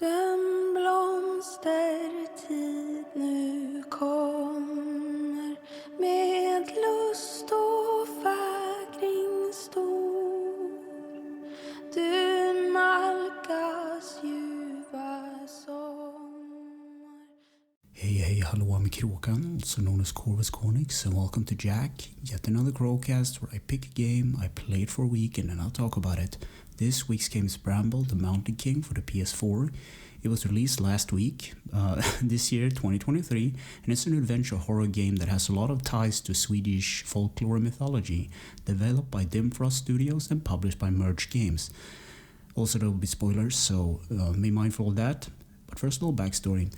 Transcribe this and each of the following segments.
Den blomstertid nu kommer med lust och fägring stor. Du nalkas ljuva sommar. Hey, hello, I'm Kråkan, also known as Corvus Cornix, and welcome to Yacc, yet another Crowcast where I pick a game, I play it for a week, and then I'll talk about it. This week's game is Bramble the Mountain King for the PS4. It was released last week, this year, 2023, and it's an adventure horror game that has a lot of ties to Swedish folklore and mythology, developed by Dimfrost Studios and published by Merge Games. Also, there will be spoilers, so be mindful of that. But first, a little backstory.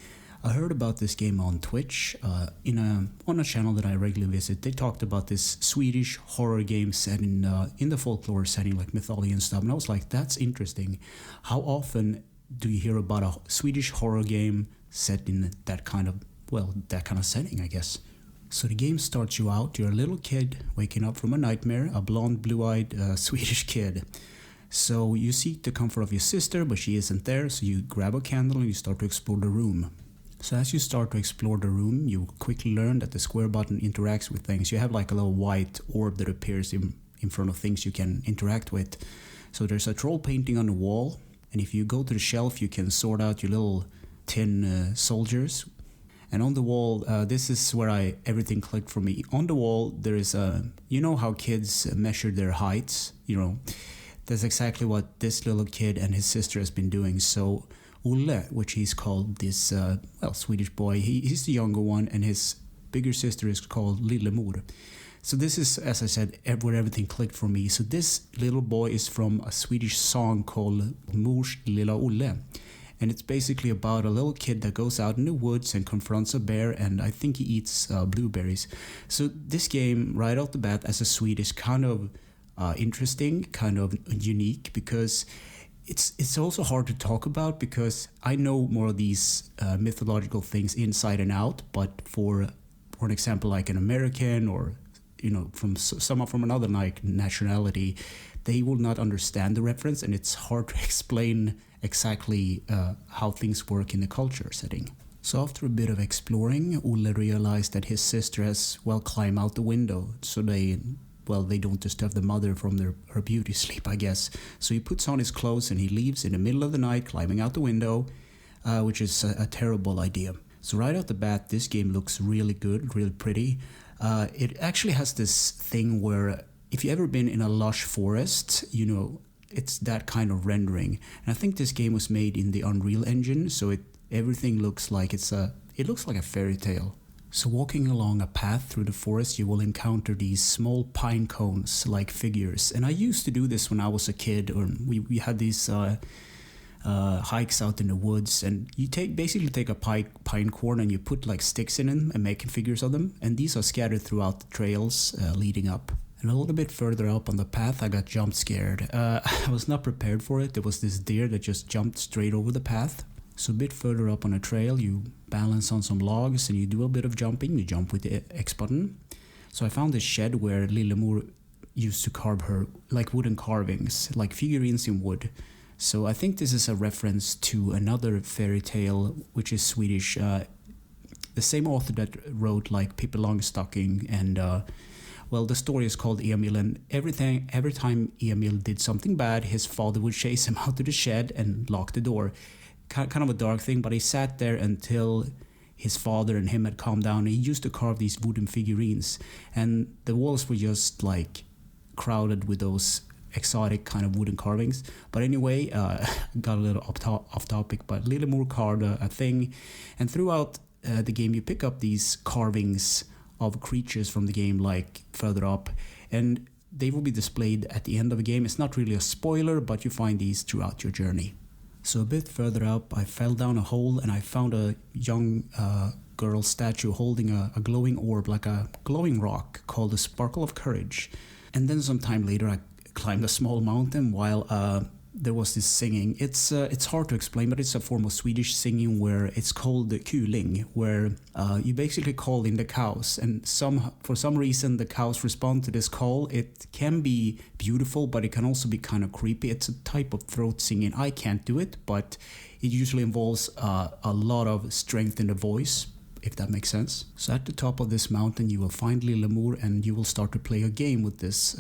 I heard about this game on Twitch, on a channel that I regularly visit. They talked about this Swedish horror game set in the folklore setting, like mythology and stuff. And I was like, that's interesting. How often do you hear about a Swedish horror game set in that kind of setting, I guess? So the game starts you out. You're a little kid waking up from a nightmare, a blonde, blue-eyed Swedish kid. So you seek the comfort of your sister, but she isn't there. So you grab a candle and you start to explore the room. So as you start to explore the room, you quickly learn that the square button interacts with things. You have like a little white orb that appears in front of things you can interact with. So there's a troll painting on the wall, and if you go to the shelf, you can sort out your little tin soldiers. And on the wall, this is where everything clicked for me. On the wall, there is you know how kids measure their heights? You know, that's exactly what this little kid and his sister has been doing. So Olle, which he's called, this Swedish boy, he's the younger one, and his bigger sister is called Lillemor. So this is, as I said, where everything clicked for me. So this little boy is from a Swedish song called Mors lilla Olle. And it's basically about a little kid that goes out in the woods and confronts a bear, and I think he eats blueberries. So this game, right off the bat, as a Swede, is kind of interesting, kind of unique, because it's also hard to talk about, because I know more of these mythological things inside and out, but for an example, like an American or from someone from another nationality, they will not understand the reference, and it's hard to explain exactly how things work in the culture setting. So after a bit of exploring, Olle realized that his sister has climbed out the window, so they don't disturb the mother from her beauty sleep, I guess. So he puts on his clothes and he leaves in the middle of the night, climbing out the window, which is a terrible idea. So right off the bat, this game looks really good, really pretty. It actually has this thing where, if you've ever been in a lush forest, it's that kind of rendering. And I think this game was made in the Unreal Engine, so everything looks like it looks like a fairy tale. So walking along a path through the forest, you will encounter these small pine cones-like figures. And I used to do this when I was a kid, or we had these hikes out in the woods, and you basically take a pine cone and you put like sticks in them and make figures of them. And these are scattered throughout the trails leading up. And a little bit further up on the path, I got jump scared. I was not prepared for it. There was this deer that just jumped straight over the path. So a bit further up on a trail, you balance on some logs and you do a bit of jumping. You jump with the X button. So I found this shed where Lillemor used to carve her, like wooden carvings, like figurines in wood. So I think this is a reference to another fairy tale, which is Swedish. The same author that wrote like Pippi Longstocking, and the story is called Emil, and every time Emil did something bad, his father would chase him out to the shed and lock the door. Kind of a dark thing, but he sat there until his father and him had calmed down. He used to carve these wooden figurines, and the walls were just like crowded with those exotic kind of wooden carvings. But anyway, got a little off topic, but Lillemor carved a thing, and throughout the game you pick up these carvings of creatures from the game, like further up, and they will be displayed at the end of the game. It's not really a spoiler, but you find these throughout your journey. So a bit further up, I fell down a hole and I found a young girl statue holding a glowing orb, like a glowing rock, called the Sparkle of Courage. And then some time later, I climbed a small mountain while there was this singing. It's hard to explain, but it's a form of Swedish singing where it's called the kuling, where you basically call in the cows, and for some reason the cows respond to this call. It can be beautiful, but it can also be kind of creepy. It's a type of throat singing. I can't do it, but it usually involves a lot of strength in the voice, if that makes sense. So at the top of this mountain you will find Lillemor, and you will start to play a game with this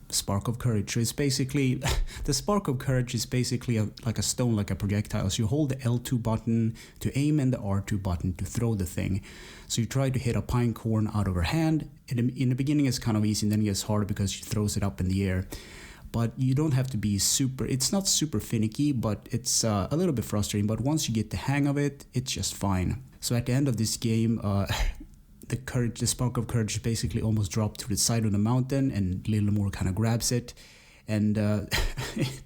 spark of courage. So it's basically, the spark of courage is basically like a stone, like a projectile. So you hold the L2 button to aim and the R2 button to throw the thing. So you try to hit a pine cone out of her hand. In the beginning it's kind of easy, and then it gets harder because she throws it up in the air. But you don't have to be it's not super finicky, but it's a little bit frustrating. But once you get the hang of it, it's just fine. So at the end of this game, the spark of courage basically almost dropped to the side of the mountain, and Lillemor kind of grabs it. And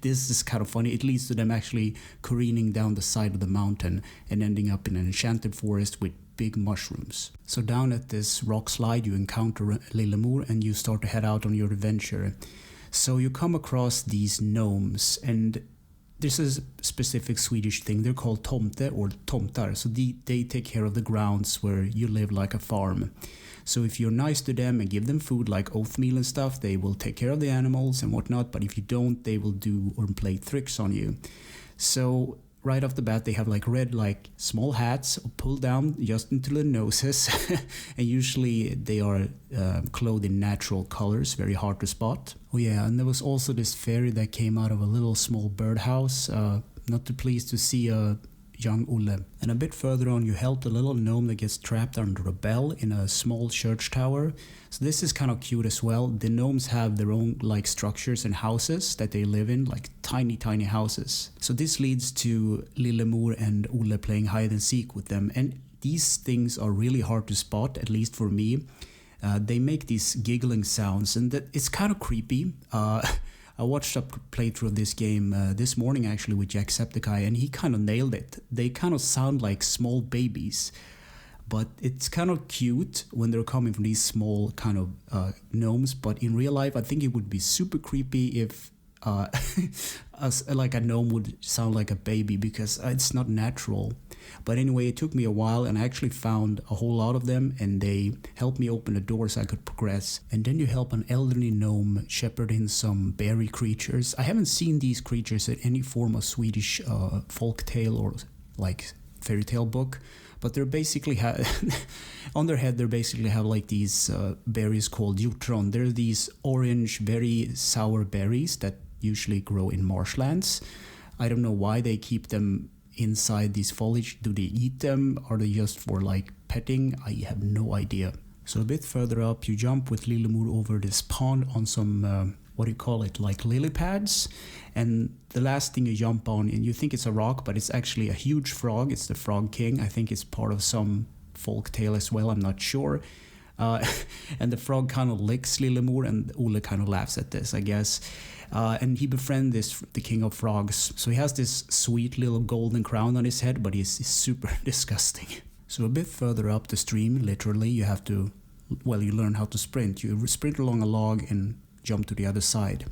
this is kind of funny. It leads to them actually careening down the side of the mountain and ending up in an enchanted forest with big mushrooms. So down at this rock slide, you encounter Lillemor, and you start to head out on your adventure. So you come across these gnomes, and this is a specific Swedish thing. They're called tomte or tomtar. So they take care of the grounds where you live, like a farm. So if you're nice to them and give them food like oatmeal and stuff, they will take care of the animals and whatnot. But if you don't, they will do or play tricks on you. So right off the bat, they have like red, like small hats pulled down just into the noses. And usually they are clothed in natural colors, very hard to spot. Oh yeah, and there was also this fairy that came out of a little small birdhouse, not too pleased to see a young Olle. And a bit further on, you help the little gnome that gets trapped under a bell in a small church tower. So this is kind of cute as well. The gnomes have their own like structures and houses that they live in, like tiny houses. So this leads to Lillemor and Olle playing hide and seek with them, and these things are really hard to spot, at least for me. They make these giggling sounds, and it's kind of creepy. I watched a playthrough of this game this morning actually with Jacksepticeye, and he kind of nailed it. They kind of sound like small babies, but it's kind of cute when they're coming from these small kind of gnomes. But in real life, I think it would be super creepy if like a gnome would sound like a baby, because it's not natural. But anyway, it took me a while, and I actually found a whole lot of them, and they helped me open the door so I could progress. And then you help an elderly gnome shepherd in some berry creatures. I haven't seen these creatures in any form of Swedish folk tale or like fairy tale book, but they're basically on their head they basically have like these berries called hjortron. They're these orange, very sour berries that usually grow in marshlands. I don't know why they keep them inside these foliage. Do they eat them? Are they just for like petting? I have no idea. So a bit further up, you jump with Lillemor over this pond on some what do you call it, like lily pads, and the last thing you jump on, and you think it's a rock, but it's actually a huge frog. It's the Frog King. I think it's part of some folk tale as well, I'm not sure. And the frog kind of licks Lillemor, and Olle kind of laughs at this, I guess. And he befriends the king of frogs. So he has this sweet little golden crown on his head, but he's super disgusting. So a bit further up the stream, literally, you have to, well, you learn how to sprint. You sprint along a log and jump to the other side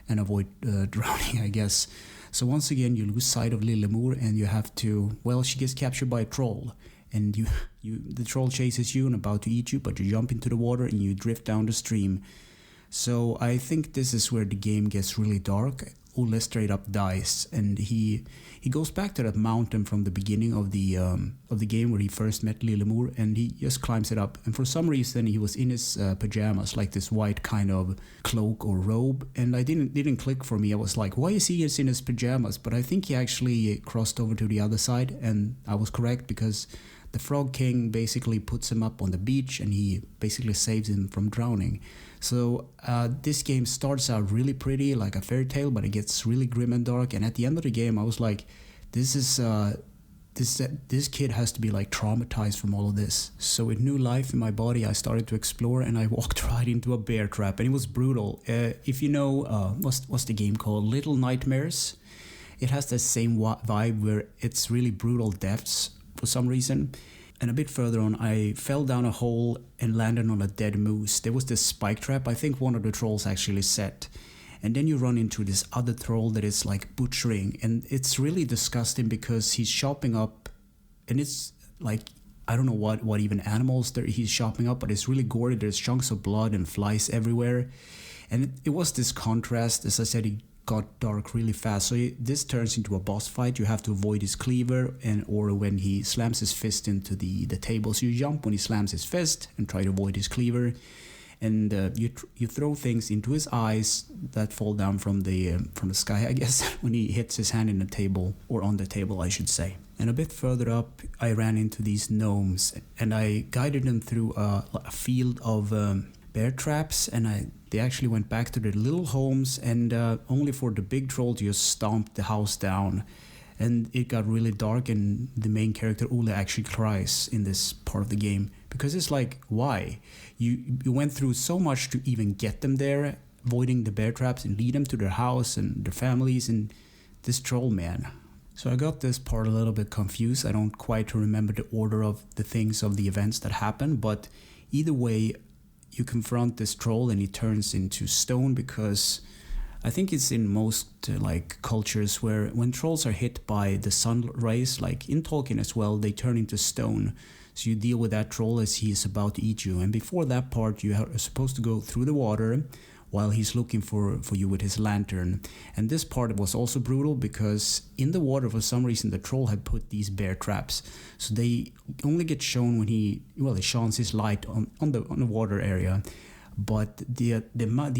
and avoid drowning, I guess. So once again, you lose sight of Lillemor, and you have to, well, she gets captured by a troll. And the troll chases you and about to eat you, but you jump into the water and you drift down the stream. So I think this is where the game gets really dark. Olle straight up dies, and he goes back to that mountain from the beginning of the game where he first met Lillemor, and he just climbs it up. And for some reason he was in his pajamas, like this white kind of cloak or robe, and I didn't click for me. I was like, why is he in his pajamas? But I think he actually crossed over to the other side, and I was correct, because the Frog King basically puts him up on the beach, and he basically saves him from drowning. So this game starts out really pretty, like a fairy tale, but it gets really grim and dark. And at the end of the game, I was like, this kid has to be like traumatized from all of this. So with new life in my body, I started to explore, and I walked right into a bear trap, and it was brutal. If you know, what's the game called? Little Nightmares. It has the same vibe where it's really brutal deaths for some reason. And a bit further on, I fell down a hole and landed on a dead moose. There was this spike trap I think one of the trolls actually set. And then you run into this other troll that is like butchering, and it's really disgusting because he's chopping up, and it's like, I don't know what even animals he's chopping up, but it's really gory. There's chunks of blood and flies everywhere. And it was this contrast. As I said, it got dark really fast. So this turns into a boss fight. You have to avoid his cleaver, or when he slams his fist into the table. So you jump when he slams his fist and try to avoid his cleaver. And you throw things into his eyes that fall down from the sky, I guess, when he hits his hand in the table, or on the table, I should say. And a bit further up, I ran into these gnomes, and I guided them through a field of bear traps, and they actually went back to their little homes, and only for the big troll to just stomp the house down. And it got really dark, and the main character Olle actually cries in this part of the game, because it's like, why? You went through so much to even get them there, avoiding the bear traps and lead them to their house and their families, and this troll, man. So I got this part a little bit confused. I don't quite remember the order of the things of the events that happened, but either way, you confront this troll and he turns into stone, because I think it's in most cultures where when trolls are hit by the sun rays, like in Tolkien as well, they turn into stone. So you deal with that troll as he is about to eat you. And before that part, you are supposed to go through the water while he's looking for you with his lantern. And this part was also brutal because in the water, for some reason, the troll had put these bear traps. So they only get shown when he shines his light on the water area. But the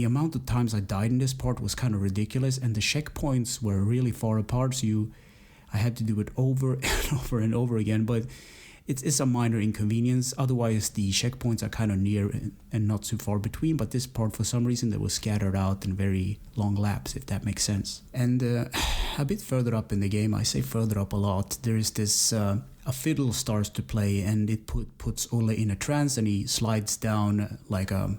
amount of times I died in this part was kind of ridiculous, and the checkpoints were really far apart, so I had to do it over and over and over again. But it's a minor inconvenience. Otherwise, the checkpoints are kind of near and not too far between. But this part, for some reason, they were scattered out in very long laps, if that makes sense. And a bit further up in the game, I say further up a lot, there is this a fiddle starts to play, and it puts Olle in a trance, and he slides down like a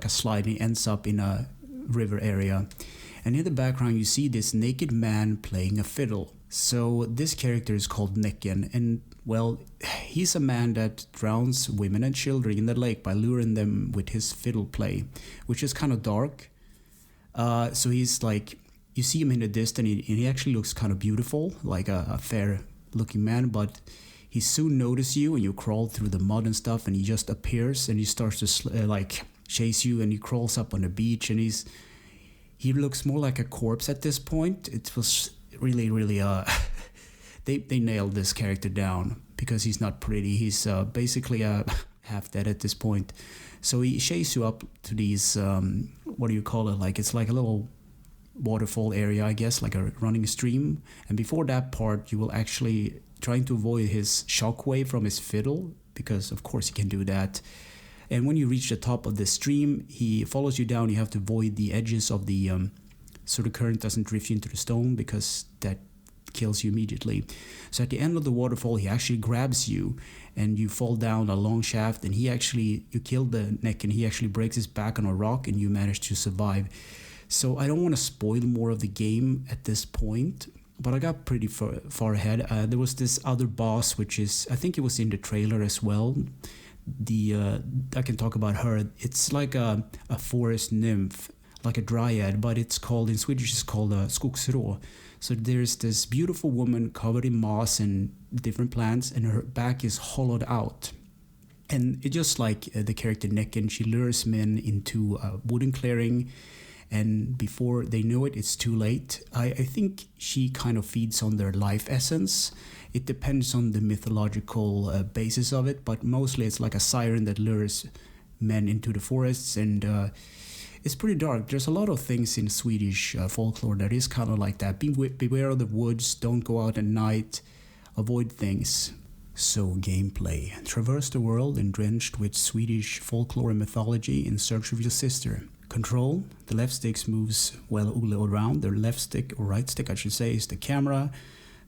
slide, and he ends up in a river area. And in the background, you see this naked man playing a fiddle. So this character is called Necken, and well, he's a man that drowns women and children in the lake by luring them with his fiddle play, which is kind of dark. So he's like, you see him in the distance, and he actually looks kind of beautiful, like a fair looking man, but he soon notices you, and you crawl through the mud and stuff, and he just appears, and he starts to chase you, and he crawls up on the beach, and he looks more like a corpse at this point. It was really, really they nailed this character down, because he's not pretty. He's basically half dead at this point. So he chases you up to these what do you call it? It's like a little waterfall area, I guess, like a running stream. And before that part, you will actually trying to avoid his shockwave from his fiddle, because of course he can do that. And when you reach the top of the stream, he follows you down. You have to avoid the edges of the so the current doesn't drift you into the stone, because that kills you immediately. So at the end of the waterfall, he actually grabs you, and you fall down a long shaft, and you kill the neck, and he actually breaks his back on a rock, and you manage to survive. So I don't want to spoil more of the game at this point, but I got pretty far ahead. There was this other boss, which is, I think it was in the trailer as well. I can talk about her. It's like a forest nymph, like a dryad, but it's called, in Swedish, it's called a skogsrå. So there's this beautiful woman covered in moss and different plants, and her back is hollowed out. And it's just like the character Necken, she lures men into a wooden clearing, and before they know it, it's too late. I think she kind of feeds on their life essence. It depends on the mythological basis of it, but mostly it's like a siren that lures men into the forests, and it's pretty dark. There's a lot of things in Swedish folklore that is kind of like that. Beware of the woods, don't go out at night, avoid things. So gameplay. Traverse the world and drenched with Swedish folklore and mythology in search of your sister. Control. The left stick moves Olle around. The left stick, or right stick I should say, is the camera.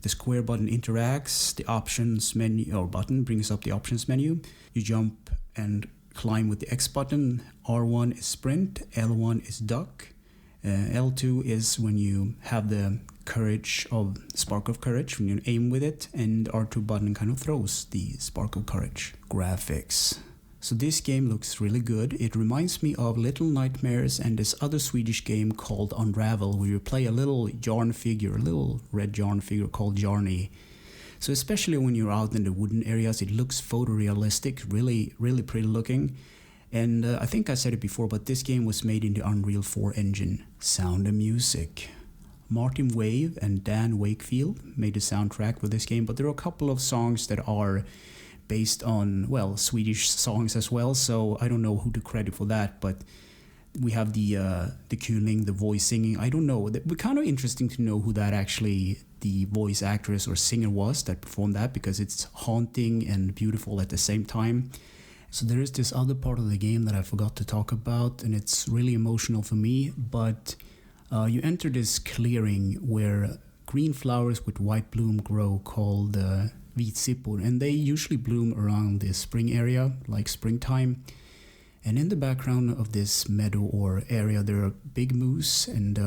The square button interacts. The options menu or button brings up the options menu. You jump and climb with the X button. R1 is sprint. L1 is duck. L2 is when you have the spark of courage, when you aim with it, and R2 button kind of throws the spark of courage. Graphics. So this game looks really good. It reminds me of Little Nightmares and this other Swedish game called Unravel, where you play a little yarn figure, a little red yarn figure called Jarny. So especially when you're out in the wooden areas, it looks photorealistic, really, really pretty looking. And I think I said it before, but this game was made in the Unreal 4 engine. Sound and music. Martin Wave and Dan Wakefield made the soundtrack for this game, but there are a couple of songs that are based on, well, Swedish songs as well, so I don't know who to credit for that, but we have the Kuling, the voice singing. I don't know. It would be kind of interesting to know who that actually, the voice actress or singer was that performed that, because it's haunting and beautiful at the same time. So there is this other part of the game that I forgot to talk about, and it's really emotional for me, but you enter this clearing where green flowers with white bloom grow called vitsippor, and they usually bloom around the spring area, like springtime. And in the background of this meadow or area, there are big moose, and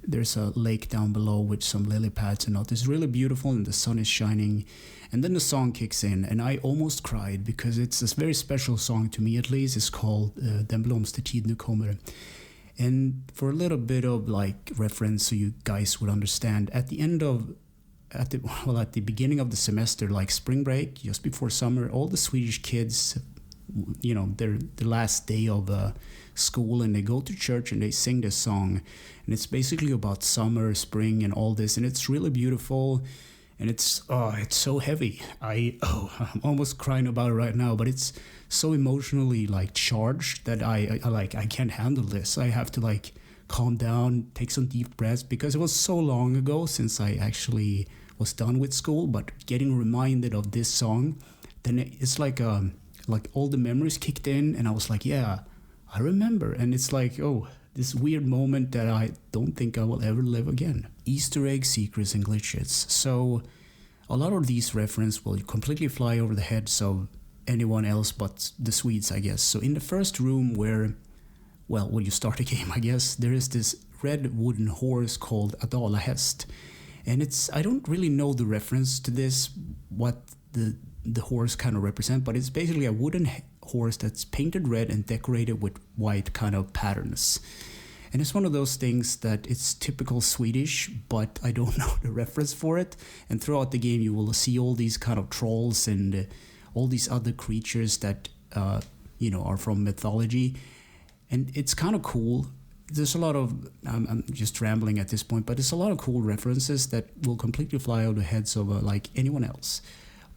there's a lake down below with some lily pads and all. It's really beautiful, and the sun is shining. And then the song kicks in, and I almost cried because it's a very special song to me, at least. It's called Den blomstertid nu kommer. And for a little bit of like reference, so you guys would understand, at the beginning of the semester, like spring break, just before summer, all the Swedish kids, you know, they're the last day of school, and they go to church and they sing this song, and it's basically about summer, spring, and all this, and it's really beautiful, and it's so heavy. I'm almost crying about it right now, but it's so emotionally like charged that I can't handle this. I have to like calm down, take some deep breaths, because it was so long ago since I actually was done with school, but getting reminded of this song, then it's like all the memories kicked in, and I was like, yeah, I remember. And it's like, oh, this weird moment that I don't think I will ever live again. Easter egg, secrets, and glitches. So a lot of these references will completely fly over the heads of anyone else but the Swedes, I guess. So in the first room when you start a game, I guess, there is this red wooden horse called a dalahäst. And I don't really know the reference to this, what the horse kind of represent, but it's basically a wooden horse that's painted red and decorated with white kind of patterns. And it's one of those things that it's typical Swedish, but I don't know the reference for it. And throughout the game, you will see all these kind of trolls and all these other creatures that are from mythology. And it's kind of cool. There's a lot of, I'm just rambling at this point, but there's a lot of cool references that will completely fly over the heads of like anyone else.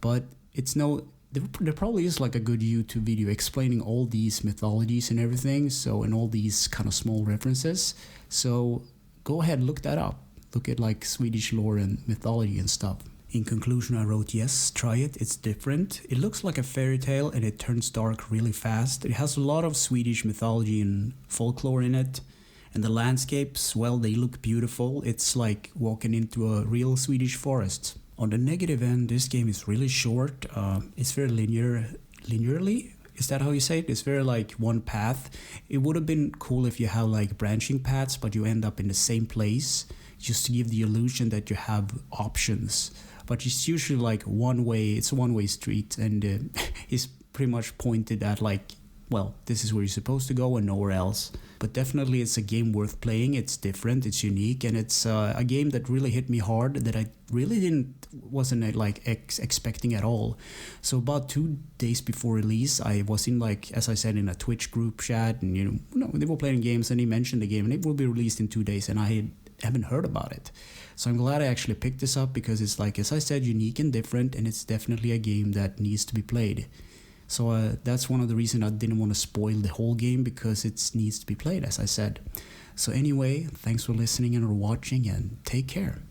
But there probably is like a good YouTube video explaining all these mythologies and everything, and all these kind of small references. So go ahead, look that up. Look at like Swedish lore and mythology and stuff. In conclusion, I wrote, yes, try it, it's different. It looks like a fairy tale and it turns dark really fast. It has a lot of Swedish mythology and folklore in it. And the landscapes, well, they look beautiful. It's like walking into a real Swedish forest. On the negative end, this game is really short. It's very linearly. Is that how you say it? It's very like one path. It would have been cool if you have like branching paths, but you end up in the same place, just to give the illusion that you have options. But it's usually like one way. It's a one-way street, and it's pretty much pointed at like, well, this is where you're supposed to go and nowhere else. But definitely it's a game worth playing. It's different, it's unique, and it's a game that really hit me hard, that I really wasn't like expecting at all. So about 2 days before release, I was in like, as I said, in a Twitch group chat, and they were playing games, and he mentioned the game, and it will be released in 2 days, and I haven't heard about it. So I'm glad I actually picked this up, because it's like, as I said, unique and different, and it's definitely a game that needs to be played. So that's one of the reasons I didn't want to spoil the whole game, because it needs to be played, as I said. So anyway, thanks for listening and for watching, and take care.